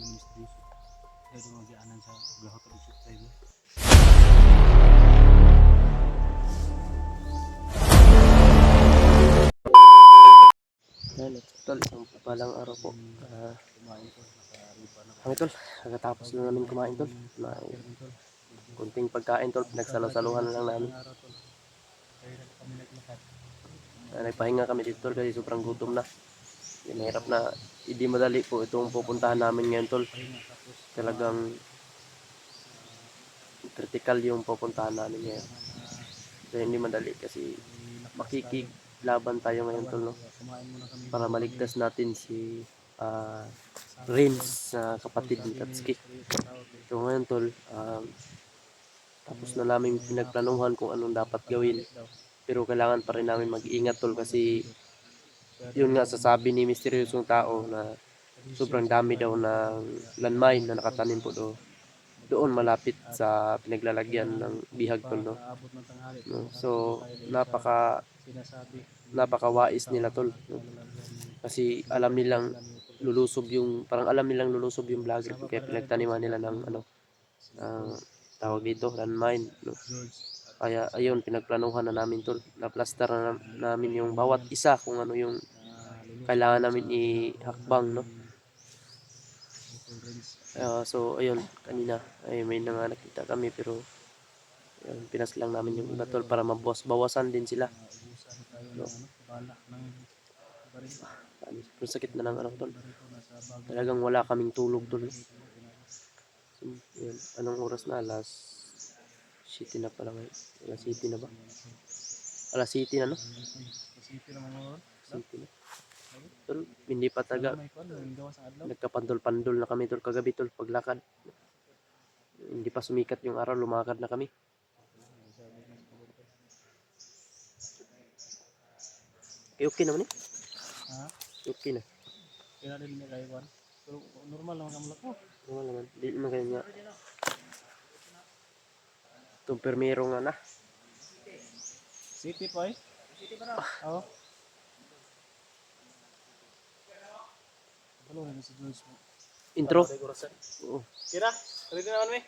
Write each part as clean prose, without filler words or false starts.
misteryoso. Dahil mga gianan sa gahot at usok tayo. Yan, tol, isang palang araw po. Kumain ko, nakariba na. Ang tol, nakatapos na namin kumain tol. Na kunting pagkain tol, pinagsalo-saluhan na lang namin. Kami naglakad. Nagpahinga kami dito tol kasi sobrang gutom na. Mahirap na, hindi madali po itong pupuntahan namin ngayon tol. Talagang critical yung pupuntahan namin ngayon. So hindi madali kasi makikiglaban tayo ngayon tol, no? Para maligtas natin si Rins na kapatid ni Tatsuki. So ngayon tol, tapos na namin pinagplanuhan kung anong dapat gawin. Pero kailangan pa rin namin mag-ingat tol kasi yun nga sasabi ni misteryosong tao na sobrang dami daw ng landmine na nakatanim po doon malapit sa pinaglalagyan ng bihag tol, no? So napakawais nila tol, no? Kasi alam nilang lulusob yung vlogger kaya pinagtaniman nila ng tawag dito landmine, no? Kaya ayun, pinagplanuhan na namin tol, naplaster na namin yung bawat isa kung ano yung kailangan namin ihakbang, no? So ayun, kanina ay may nga nakita kami pero ayun, pinas lang namin yung iba tol para mabawasan din sila, no? Pero sakit na ng ano tol, talagang wala kaming tulog tol. So, ayun, anong oras na? Alas 7 na pala ngayon. Alas 7 na ba? Alas 7 na, no? City na. Tol, hindi pa taga nagkapandol-pandol na kami tol kagabi tol paglakad. Hindi pa sumikat yung araw, lumakad na kami. Okay naman eh. Okay na. Kaya din may kaiwan. Pero normal naman kamulak ko. Normal naman. Di naman kayo nga. Itong permero nga na. City po eh. City pa na. Oo. Ano na si George mo? Intro? Oo. Kira, ready naman may?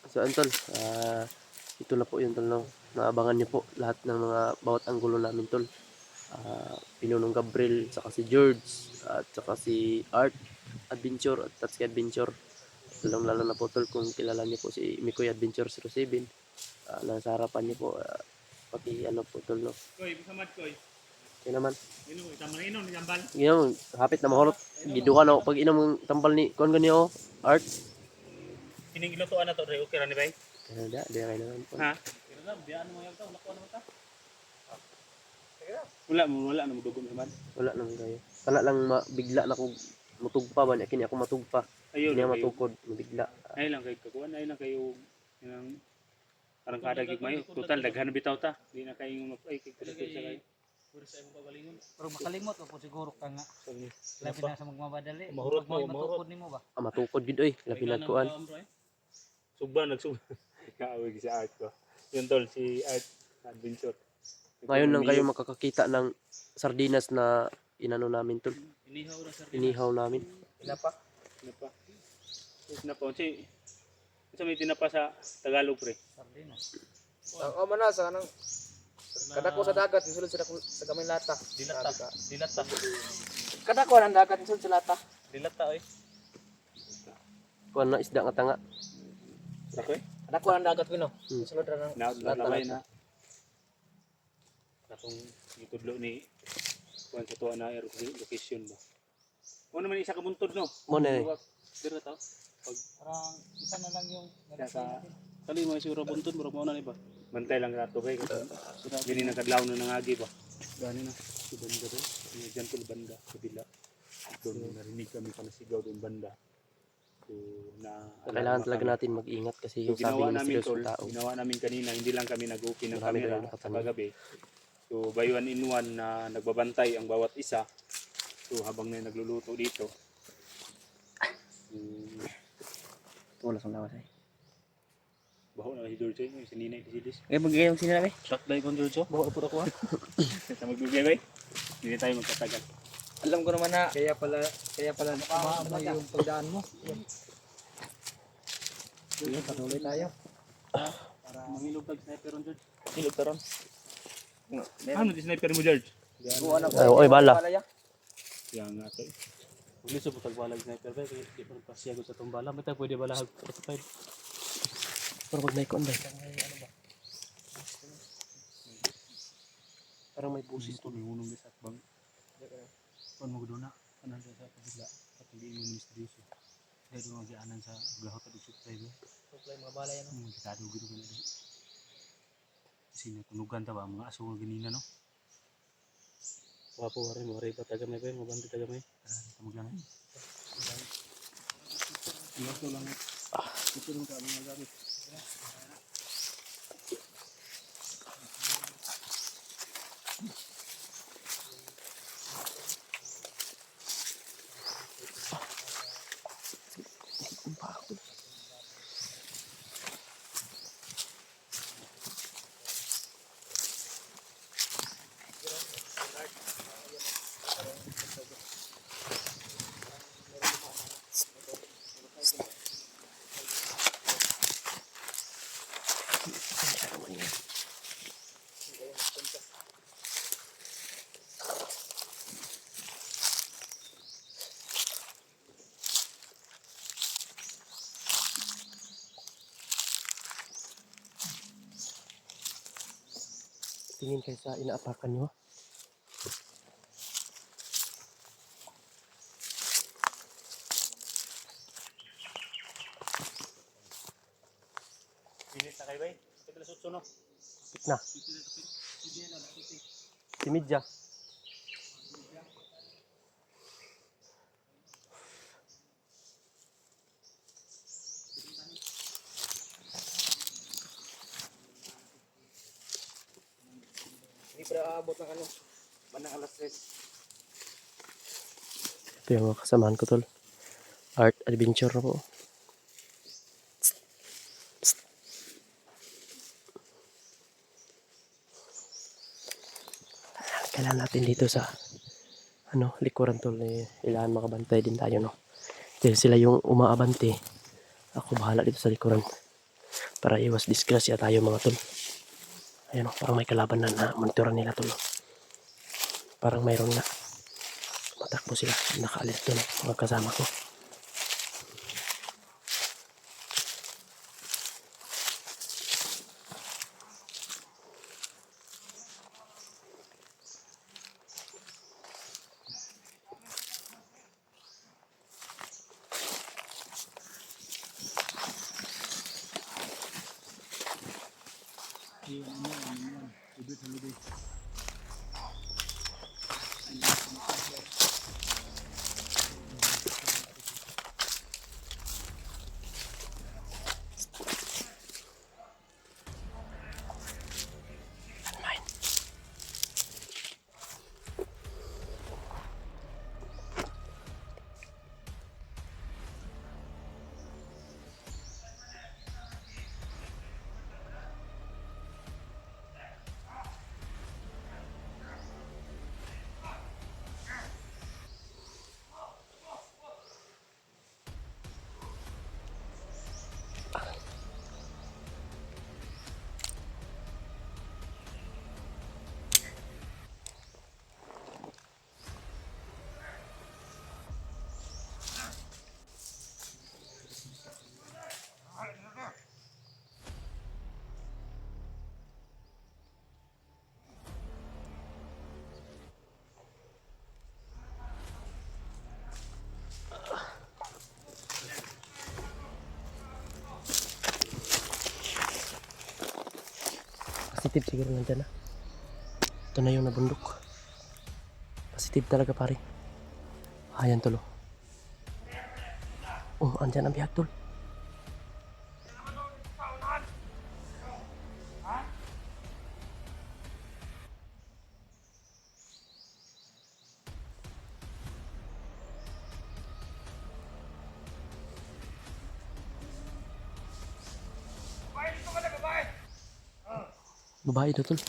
So antol, ito na po yung tol, no? Naabangan niyo po lahat ng mga bawat anggulo namin tol. Pinunong Gabriel, saka si George, at saka si Art Adventure at Tatsuki Adventure. Lalo na po tol kung kilala niyo po si Mikoy Adventure 07. Nasa harapan niyo po, pati ano po tol, no? Koy, busamad koy. Kaya naman. Inom, tama na inom ni Jambal. Ginaw, hapit na mahulot. Giduhan ako pag inom ng tambal ni kuan ganyo, Art. Kining ilutuan na to, Dre. Okay ra ni bay? Kaya da, di kayo naman po. Ha? Kira na, biyaan mo yung tao, nakuha naman ta. Wala na magdugom naman. Wala naman kayo. Kana lang bigla na ko mutugpa ba niya kini ako matugpa. Ayun, Kini matukod, mabigla. ay lang kayo kakuan, ay lang kayo yung parang kada gig mayo. Total daghan bitaw ta. Di na kayo ay kay sa kayo. Puro sa imong kagalingon. Pero makalimot o siguro ka nga. Labi na sa magmabadali. Mahurot mo, matukod nimo ba? Matukod gid oy, labi na kuan. Sugba nagsugba. Kaawig si Art ko. Yun tol si Art Adventure. Ngayon lang kayo makakakita ng sardinas na inano namin tol. Inihaw na sardinas. Inihaw namin. Tinapa. Tinapa. Sa may tinapa sa Tagalog pre. Sardinas. Ang mana sa kanang kadako sa dagat isulod sa gamay lata. Dilata. Kadako ang dagat isulod sa lata. Dilata oy. Kuan na isda nga tanga. Okay. Kadako ang dagat pino. Isulod ra ng Nalalay na. Katong itudlo ni kuan sa tuwa na air location ba. Mo naman isa ka buntod no. Mo na. Dira ta. Pag parang isa na lang yung sa kali mo siguro buntod murag mo na ni ba. Bantay lang nato kay kasi dili na kadlaw na nangagi ba. Gani na si banda do. Ni jantul banda kabila. Doon narinig kami panasigaw doon banda. So na Kailangan talaga natin mag-ingat kasi yung sabi ng misteryosong tao. Ginawa namin kanina, hindi lang kami nag-open ng Marami camera rin sa kagabi. So by one in one na nagbabantay ang bawat isa. So habang na nagluluto dito. wala sa lawas ay. Baho na si George yung sininay si Sidis. Eh magayong sinabi. Shot day kon George. Baho po ako ha. Sa magbigay bay. Hindi tayo magkatagal. Alam ko naman na Kaya pala umahaba yung pagdaan mo. Sige, patuloy tayo. Mangilog tag sniper ron, George. ilog taron. Ano di sniper mo, George? Buwan na Ay, oy, bala. Kaya nga to. Uli sa butag balag sniper ba kay di pa pasyago sa tong bala mata pwede balahag 45. Pero wag na ikon ba? Parang may busis Ito may unong sa bang. Kon mo guduna kanan sa kabila at hindi mo misteryoso. Dahil mo gianan sa gahot at supply ba. Supply mga bala yan. Kita do gido kanila. Kasi natunugan ta ba mga aso nga ganina no. Wapo wari pa taga may ba mabanti taga may. Tama lang. Ito lang. Ito lang ka mga gamit. Tingin kayo sa inaapakan nyo. Pilit na kayo ba? Pwede na sutso no? Na. Si Midja. Hindi pa aabot ng ano. Bandang alas 3. Ito yung mga kasamahan ko tol. Art adventure na po. Kailangan natin dito sa likuran tol, kailangan makabantay din tayo no. Dahil sila yung umaabante, ako bahala dito sa likuran para iwas disgrasya tayo mga tol. Ayun parang may kalaban na monitoran nila tol. Parang mayroon na matakbo sila, nakaalis doon mga kasama ko. Positive siguro nandyan na. Ito na yung nabundok. Positive talaga pare. Ayan tulo. Oh, andyan ang bihag tol. Babae ito tol.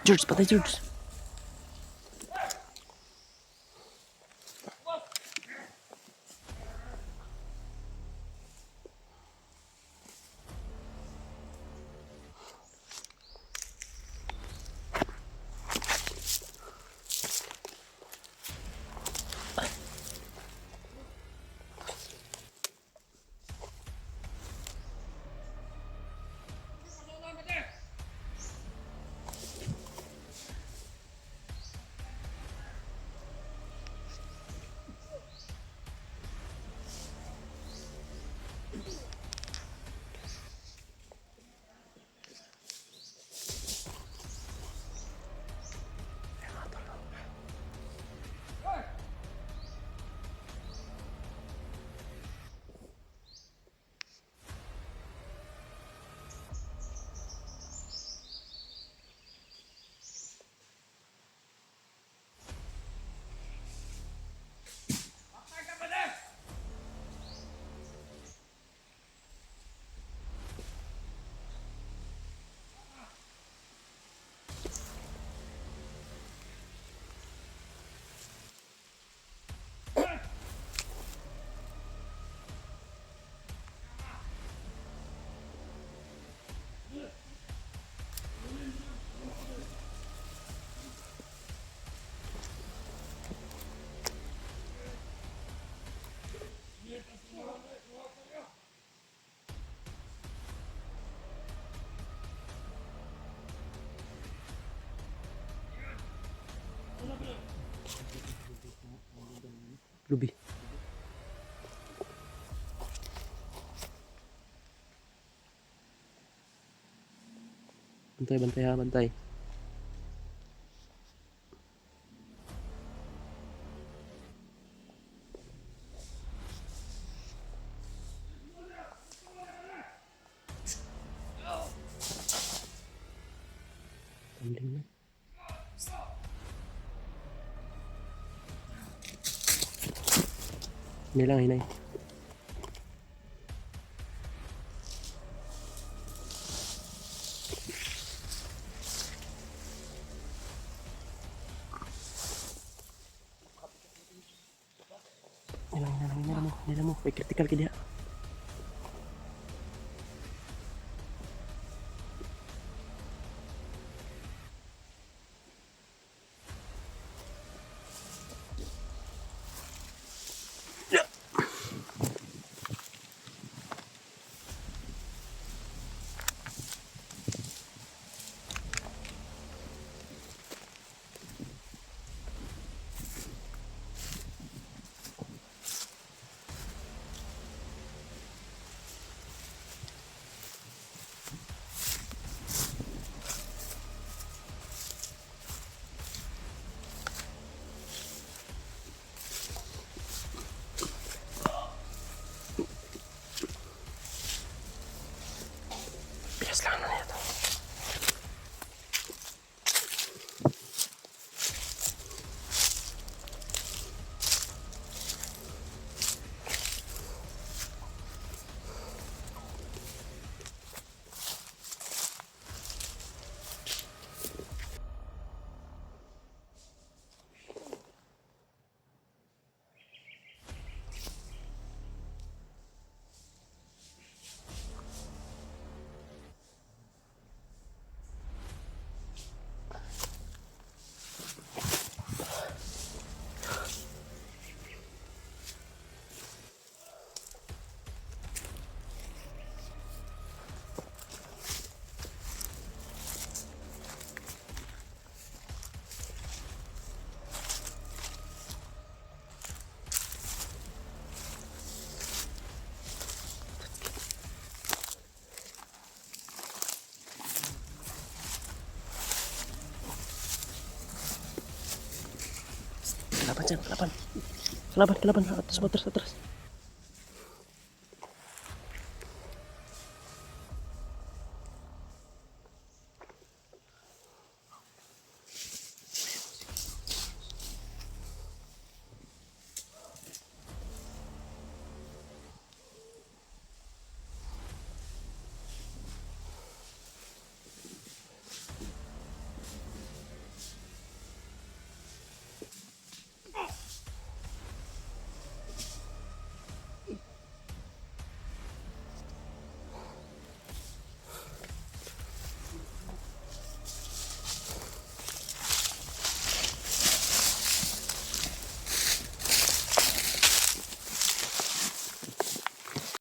George, patay George. Lubi. Bantay, bantay ha, bantay. Tumbling na. Hinay lang, hinay. Hinay lang mo. May critical ka diha. Bilas lang na ito. Kalaban dyan, kalaban. Kalaban, kalaban. Atras, atras, atras.